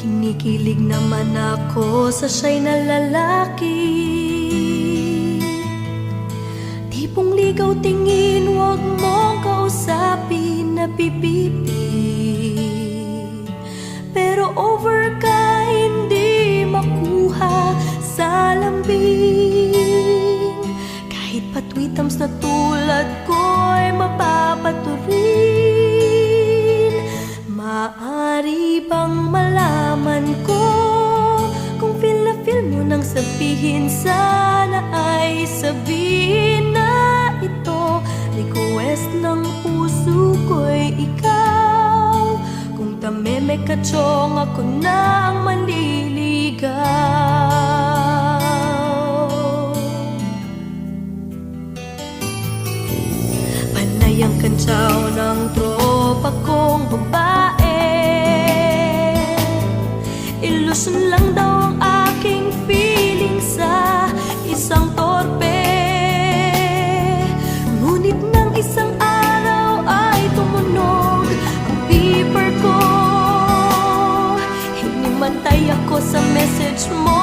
Kinikilig naman ako sa siya'y na lalaki. Tipong ligaw tingin, wag mong kausapin na pipipi. Pero over ka, hindi makuha sa lambing. Kahit patwitams na tulad ko'y mapapaturin. Maari bang malaman ko kung feel na feel mo nang sabihin? Sana ay sabihin na ito, request ng puso ko'y ikaw. Kung tameme ka chong, ako na ang manliligaw. Panay ang kantsaw ng tropa kong babae. Ilusyon lang daw ang aking feeling sa isang torpe. Ngunit ng isang araw ay tumunog ang beeper ko. Hinimantay ako sa message mo.